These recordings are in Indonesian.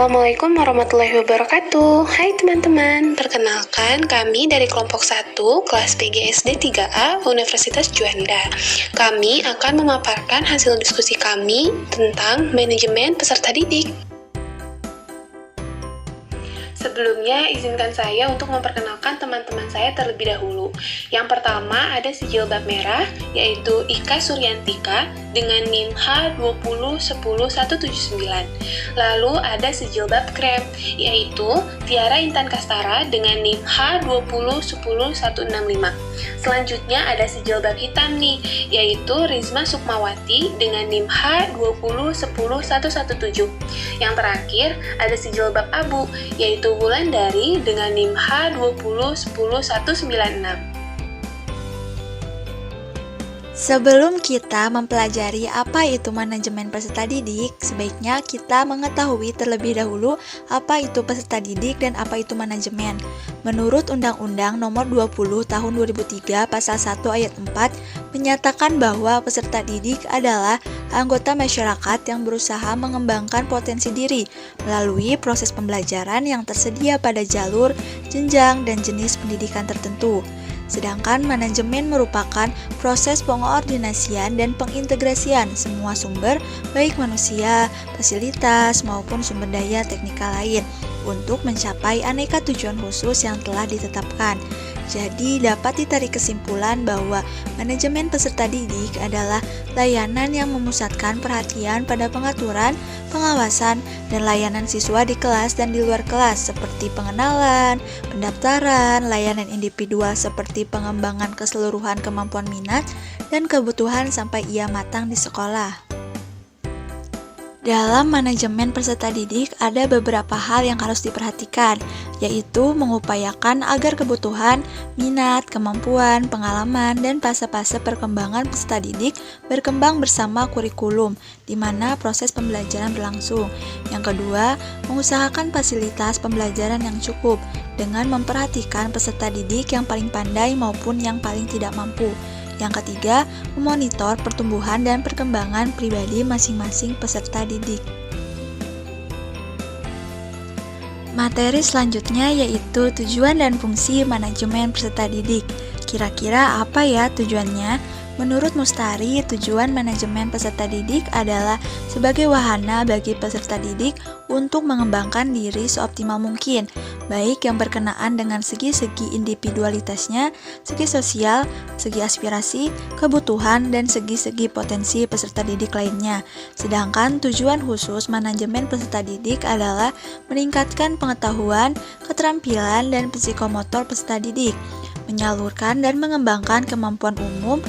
Assalamualaikum warahmatullahi wabarakatuh. Hai teman-teman, perkenalkan kami dari kelompok 1 kelas PGSD 3A Universitas Juanda. Kami akan memaparkan hasil diskusi kami tentang manajemen peserta didik. Sebelumnya, izinkan saya untuk memperkenalkan teman-teman saya terlebih dahulu. Yang pertama ada si jilbab merah, yaitu Ika Suryantika dengan NIM H2010179. Lalu ada si jilbab krem, yaitu Tiara Intan Kastara dengan NIM H2010165. Selanjutnya ada si jilbab hitam nih, yaitu Rizma Sukmawati dengan NIM H2010117. Yang terakhir ada si jilbab abu, yaitu Wulandari dengan NIM H2010196. Sebelum kita mempelajari apa itu manajemen peserta didik, sebaiknya kita mengetahui terlebih dahulu apa itu peserta didik dan apa itu manajemen. Menurut Undang-Undang Nomor 20 Tahun 2003 Pasal 1 Ayat 4 menyatakan bahwa peserta didik adalah anggota masyarakat yang berusaha mengembangkan potensi diri melalui proses pembelajaran yang tersedia pada jalur, jenjang, dan jenis pendidikan tertentu. Sedangkan manajemen merupakan proses pengoordinasian dan pengintegrasian semua sumber, baik manusia, fasilitas, maupun sumber daya teknikal lain untuk mencapai aneka tujuan khusus yang telah ditetapkan. Jadi dapat ditarik kesimpulan bahwa manajemen peserta didik adalah layanan yang memusatkan perhatian pada pengaturan, pengawasan, dan layanan siswa di kelas dan di luar kelas seperti pengenalan, pendaftaran, layanan individual seperti pengembangan keseluruhan kemampuan minat dan kebutuhan sampai ia matang di sekolah. Dalam manajemen peserta didik ada beberapa hal yang harus diperhatikan, yaitu mengupayakan agar kebutuhan, minat, kemampuan, pengalaman, dan fase-fase perkembangan peserta didik berkembang bersama kurikulum, di mana proses pembelajaran berlangsung. Yang kedua, mengusahakan fasilitas pembelajaran yang cukup, dengan memperhatikan peserta didik yang paling pandai maupun yang paling tidak mampu. Yang ketiga, memonitor pertumbuhan dan perkembangan pribadi masing-masing peserta didik. Materi selanjutnya yaitu tujuan dan fungsi manajemen peserta didik. Kira-kira apa ya tujuannya? Menurut Mustari, tujuan manajemen peserta didik adalah sebagai wahana bagi peserta didik untuk mengembangkan diri seoptimal mungkin, baik yang berkenaan dengan segi-segi individualitasnya, segi sosial, segi aspirasi, kebutuhan, dan segi-segi potensi peserta didik lainnya. Sedangkan tujuan khusus manajemen peserta didik adalah meningkatkan pengetahuan, keterampilan, dan psikomotor peserta didik, menyalurkan dan mengembangkan kemampuan umum,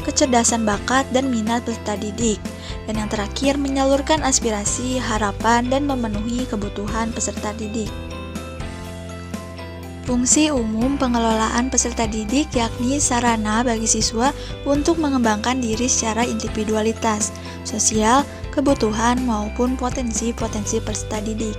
kecerdasan bakat, dan minat peserta didik. Dan yang terakhir, menyalurkan aspirasi, harapan, dan memenuhi kebutuhan peserta didik. Fungsi umum pengelolaan peserta didik yakni sarana bagi siswa untuk mengembangkan diri secara individualitas, sosial, kebutuhan, maupun potensi-potensi peserta didik.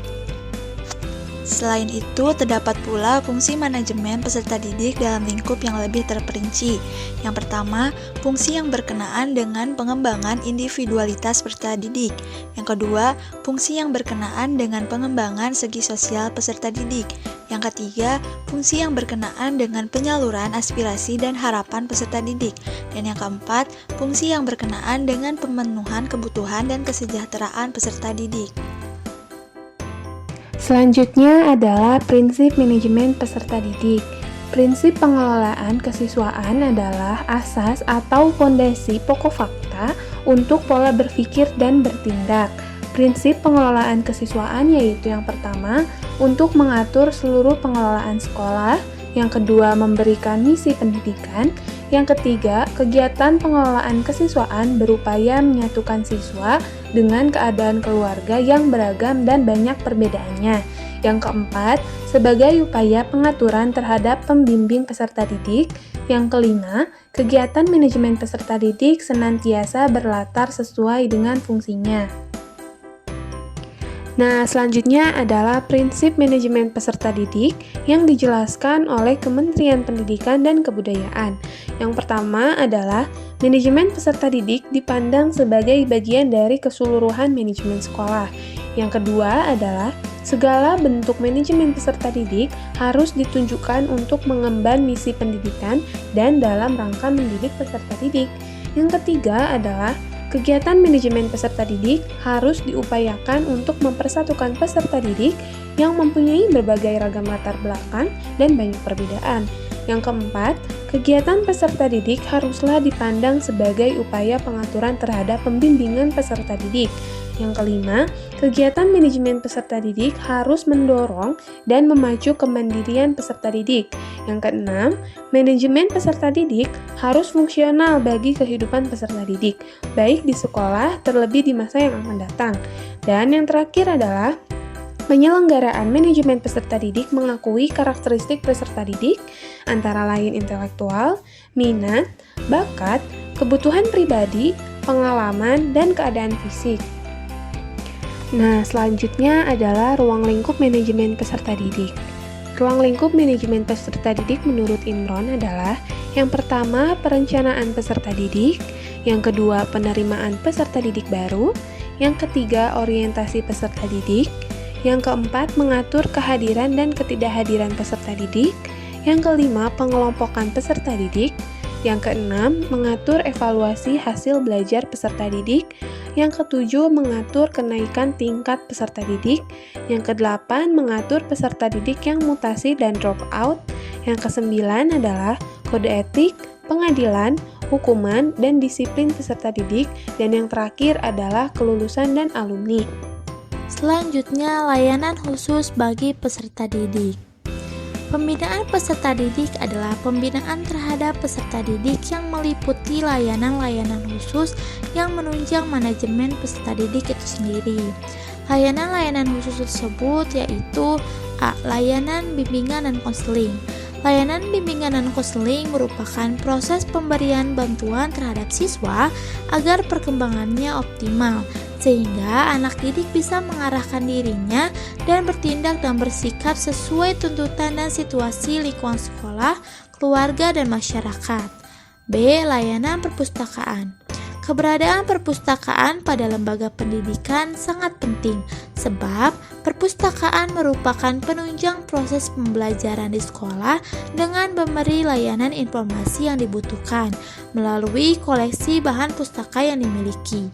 Selain itu, terdapat pula fungsi manajemen peserta didik dalam lingkup yang lebih terperinci. Yang pertama, fungsi yang berkenaan dengan pengembangan individualitas peserta didik. Yang kedua, fungsi yang berkenaan dengan pengembangan segi sosial peserta didik. Yang ketiga, fungsi yang berkenaan dengan penyaluran aspirasi dan harapan peserta didik. Dan yang keempat, fungsi yang berkenaan dengan pemenuhan kebutuhan dan kesejahteraan peserta didik. Selanjutnya adalah prinsip manajemen peserta didik. Prinsip pengelolaan kesiswaan adalah asas atau fondasi pokok fakta untuk pola berpikir dan bertindak. Prinsip pengelolaan kesiswaan yaitu yang pertama, untuk mengatur seluruh pengelolaan sekolah, yang kedua, memberikan misi pendidikan, yang ketiga, kegiatan pengelolaan kesiswaan berupaya menyatukan siswa dengan keadaan keluarga yang beragam dan banyak perbedaannya. Yang keempat, sebagai upaya pengaturan terhadap pembimbing peserta didik. Yang kelima, kegiatan manajemen peserta didik senantiasa berlatar sesuai dengan fungsinya. Nah, selanjutnya adalah prinsip manajemen peserta didik yang dijelaskan oleh Kementerian Pendidikan dan Kebudayaan. Yang pertama adalah manajemen peserta didik dipandang sebagai bagian dari keseluruhan manajemen sekolah. Yang kedua adalah segala bentuk manajemen peserta didik harus ditunjukkan untuk mengemban misi pendidikan dan dalam rangka mendidik peserta didik. Yang ketiga adalah kegiatan manajemen peserta didik harus diupayakan untuk mempersatukan peserta didik yang mempunyai berbagai ragam latar belakang dan banyak perbedaan. Yang keempat, kegiatan peserta didik haruslah dipandang sebagai upaya pengaturan terhadap pembimbingan peserta didik. Yang kelima, kegiatan manajemen peserta didik harus mendorong dan memacu kemandirian peserta didik. Yang keenam, manajemen peserta didik harus fungsional bagi kehidupan peserta didik, baik di sekolah terlebih di masa yang akan datang. Dan yang terakhir adalah penyelenggaraan manajemen peserta didik mengakui karakteristik peserta didik, antara lain intelektual, minat, bakat, kebutuhan pribadi, pengalaman, dan keadaan fisik. Nah, selanjutnya adalah ruang lingkup manajemen peserta didik. Ruang lingkup manajemen peserta didik menurut Imron adalah yang pertama, perencanaan peserta didik, yang kedua, penerimaan peserta didik baru, yang ketiga, orientasi peserta didik, yang keempat, mengatur kehadiran dan ketidakhadiran peserta didik, yang kelima, pengelompokan peserta didik, yang keenam, mengatur evaluasi hasil belajar peserta didik, yang ketujuh, mengatur kenaikan tingkat peserta didik, yang kedelapan, mengatur peserta didik yang mutasi dan drop out, yang kesembilan adalah kode etik, pengadilan, hukuman, dan disiplin peserta didik, dan yang terakhir adalah kelulusan dan alumni. Selanjutnya, layanan khusus bagi peserta didik. Pembinaan peserta didik adalah pembinaan terhadap peserta didik yang meliputi layanan-layanan khusus yang menunjang manajemen peserta didik itu sendiri. Layanan-layanan khusus tersebut yaitu A. Layanan bimbingan dan konseling. Layanan bimbingan dan konseling merupakan proses pemberian bantuan terhadap siswa agar perkembangannya optimal, sehingga anak didik bisa mengarahkan dirinya dan bertindak dan bersikap sesuai tuntutan dan situasi lingkungan sekolah, keluarga, dan masyarakat. B. Layanan perpustakaan. Keberadaan perpustakaan pada lembaga pendidikan sangat penting, sebab perpustakaan merupakan penunjang proses pembelajaran di sekolah dengan memberi layanan informasi yang dibutuhkan melalui koleksi bahan pustaka yang dimiliki.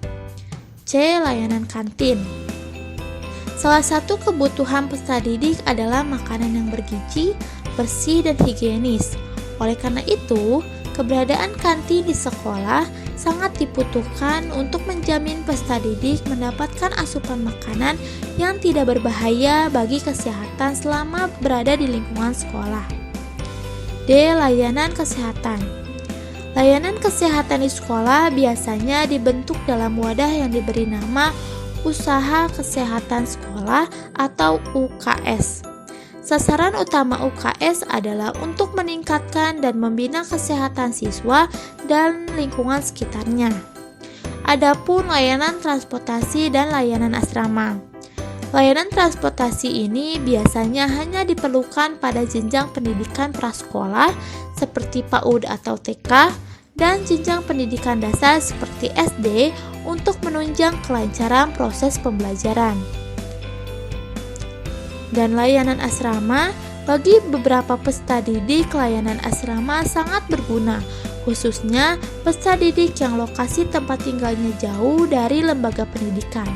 C. Layanan kantin. Salah satu kebutuhan peserta didik adalah makanan yang bergizi, bersih, dan higienis. Oleh karena itu, keberadaan kantin di sekolah sangat dibutuhkan untuk menjamin peserta didik mendapatkan asupan makanan yang tidak berbahaya bagi kesehatan selama berada di lingkungan sekolah. D. Layanan kesehatan. Layanan kesehatan di sekolah biasanya dibentuk dalam wadah yang diberi nama Usaha Kesehatan Sekolah atau UKS. Sasaran utama UKS adalah untuk meningkatkan dan membina kesehatan siswa dan lingkungan sekitarnya. Adapun layanan transportasi dan layanan asrama. Layanan transportasi ini biasanya hanya diperlukan pada jenjang pendidikan prasekolah seperti PAUD atau TK dan jenjang pendidikan dasar seperti SD untuk menunjang kelancaran proses pembelajaran. Dan layanan asrama, bagi beberapa peserta didik, layanan asrama sangat berguna, khususnya peserta didik yang lokasi tempat tinggalnya jauh dari lembaga pendidikan.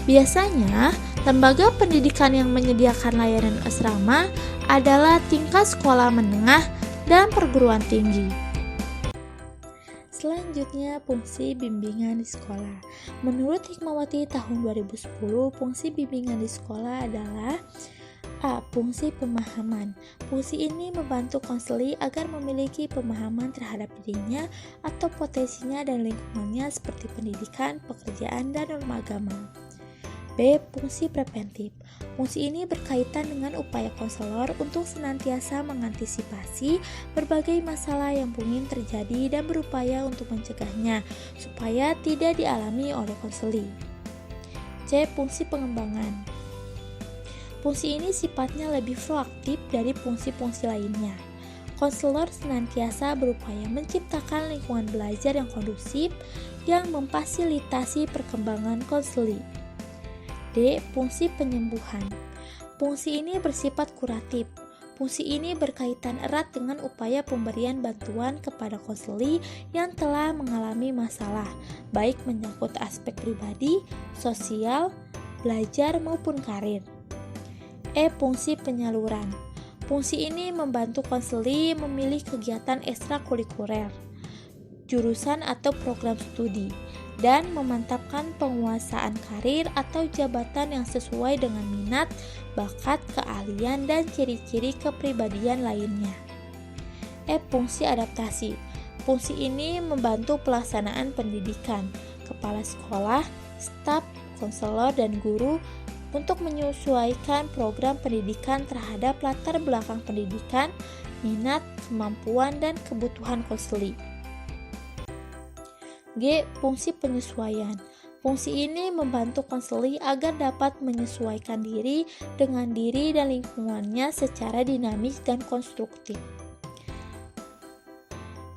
Biasanya, lembaga pendidikan yang menyediakan layanan asrama adalah tingkat sekolah menengah dan perguruan tinggi. Selanjutnya, fungsi bimbingan di sekolah. Menurut Hikmawati tahun 2010, fungsi bimbingan di sekolah adalah A. Fungsi pemahaman. Fungsi ini membantu konseli agar memiliki pemahaman terhadap dirinya atau potensinya dan lingkungannya seperti pendidikan, pekerjaan, dan norma agama. B. Fungsi preventif. Fungsi ini berkaitan dengan upaya konselor untuk senantiasa mengantisipasi berbagai masalah yang mungkin terjadi dan berupaya untuk mencegahnya supaya tidak dialami oleh konseli. C. Fungsi pengembangan. Fungsi ini sifatnya lebih proaktif dari fungsi-fungsi lainnya. Konselor senantiasa berupaya menciptakan lingkungan belajar yang kondusif yang memfasilitasi perkembangan konseli. D. Fungsi penyembuhan. Fungsi ini bersifat kuratif. Fungsi ini berkaitan erat dengan upaya pemberian bantuan kepada konseli yang telah mengalami masalah, baik menyangkut aspek pribadi, sosial, belajar maupun karir. E. Fungsi penyaluran. Fungsi ini membantu konseli memilih kegiatan ekstrakurikuler, jurusan atau program studi, dan memantapkan penguasaan karir atau jabatan yang sesuai dengan minat, bakat, keahlian, dan ciri-ciri kepribadian lainnya. F. Fungsi adaptasi. Fungsi ini membantu pelaksanaan pendidikan, kepala sekolah, staf, konselor, dan guru untuk menyesuaikan program pendidikan terhadap latar belakang pendidikan, minat, kemampuan, dan kebutuhan konseli. G. Fungsi penyesuaian. Fungsi ini membantu konseli agar dapat menyesuaikan diri dengan diri dan lingkungannya secara dinamis dan konstruktif.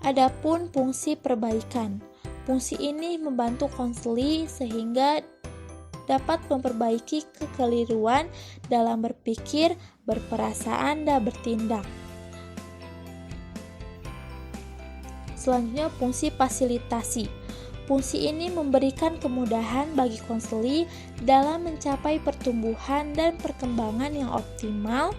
Adapun fungsi perbaikan. Fungsi ini membantu konseli sehingga dapat memperbaiki kekeliruan dalam berpikir, berperasaan, dan bertindak. Selanjutnya, fungsi fasilitasi. Fungsi ini memberikan kemudahan bagi konseli dalam mencapai pertumbuhan dan perkembangan yang optimal,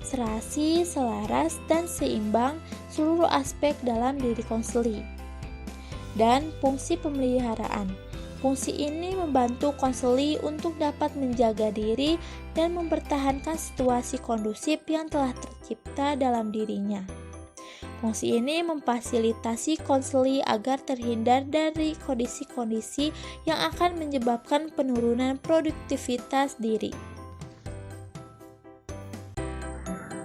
serasi, selaras, dan seimbang seluruh aspek dalam diri konseli. Dan fungsi pemeliharaan. Fungsi ini membantu konseli untuk dapat menjaga diri dan mempertahankan situasi kondusif yang telah tercipta dalam dirinya. Fungsi ini memfasilitasi konseli agar terhindar dari kondisi-kondisi yang akan menyebabkan penurunan produktivitas diri.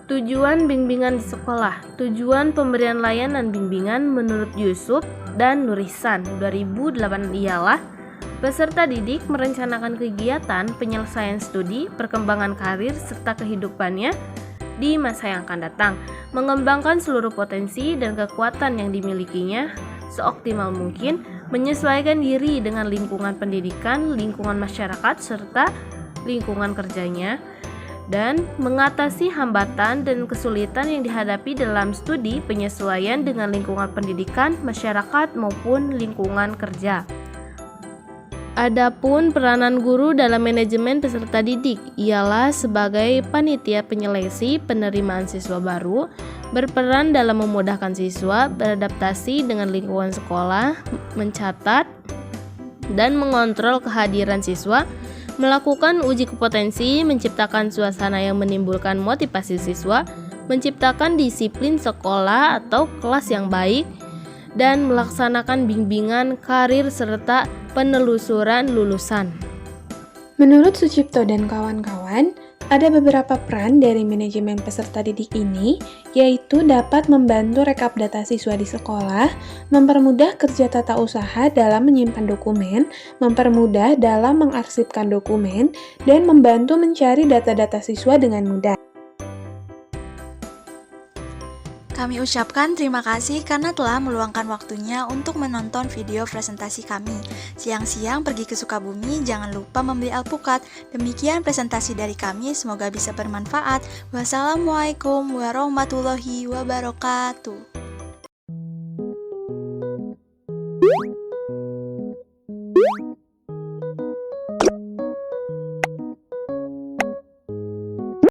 Tujuan bimbingan di sekolah. Tujuan pemberian layanan bimbingan menurut Yusuf dan Nurisan 2008 ialah peserta didik merencanakan kegiatan penyelesaian studi, perkembangan karir, serta kehidupannya di masa yang akan datang, mengembangkan seluruh potensi dan kekuatan yang dimilikinya seoptimal mungkin, menyesuaikan diri dengan lingkungan pendidikan, lingkungan masyarakat, serta lingkungan kerjanya, dan mengatasi hambatan dan kesulitan yang dihadapi dalam studi penyesuaian dengan lingkungan pendidikan, masyarakat, maupun lingkungan kerja. Adapun peranan guru dalam manajemen peserta didik ialah sebagai panitia penyeleksi penerimaan siswa baru, berperan dalam memudahkan siswa beradaptasi dengan lingkungan sekolah, mencatat dan mengontrol kehadiran siswa, melakukan uji kompetensi, menciptakan suasana yang menimbulkan motivasi siswa, menciptakan disiplin sekolah atau kelas yang baik, dan melaksanakan bimbingan karir serta penelusuran lulusan. Menurut Sucipto dan kawan-kawan, ada beberapa peran dari manajemen peserta didik ini, yaitu dapat membantu rekap data siswa di sekolah, mempermudah kerja tata usaha dalam menyimpan dokumen, mempermudah dalam mengarsipkan dokumen, dan membantu mencari data-data siswa dengan mudah. Kami ucapkan terima kasih karena telah meluangkan waktunya untuk menonton video presentasi kami. Siang-siang pergi ke Sukabumi, jangan lupa membeli alpukat. Demikian presentasi dari kami, semoga bisa bermanfaat. Wassalamualaikum warahmatullahi wabarakatuh.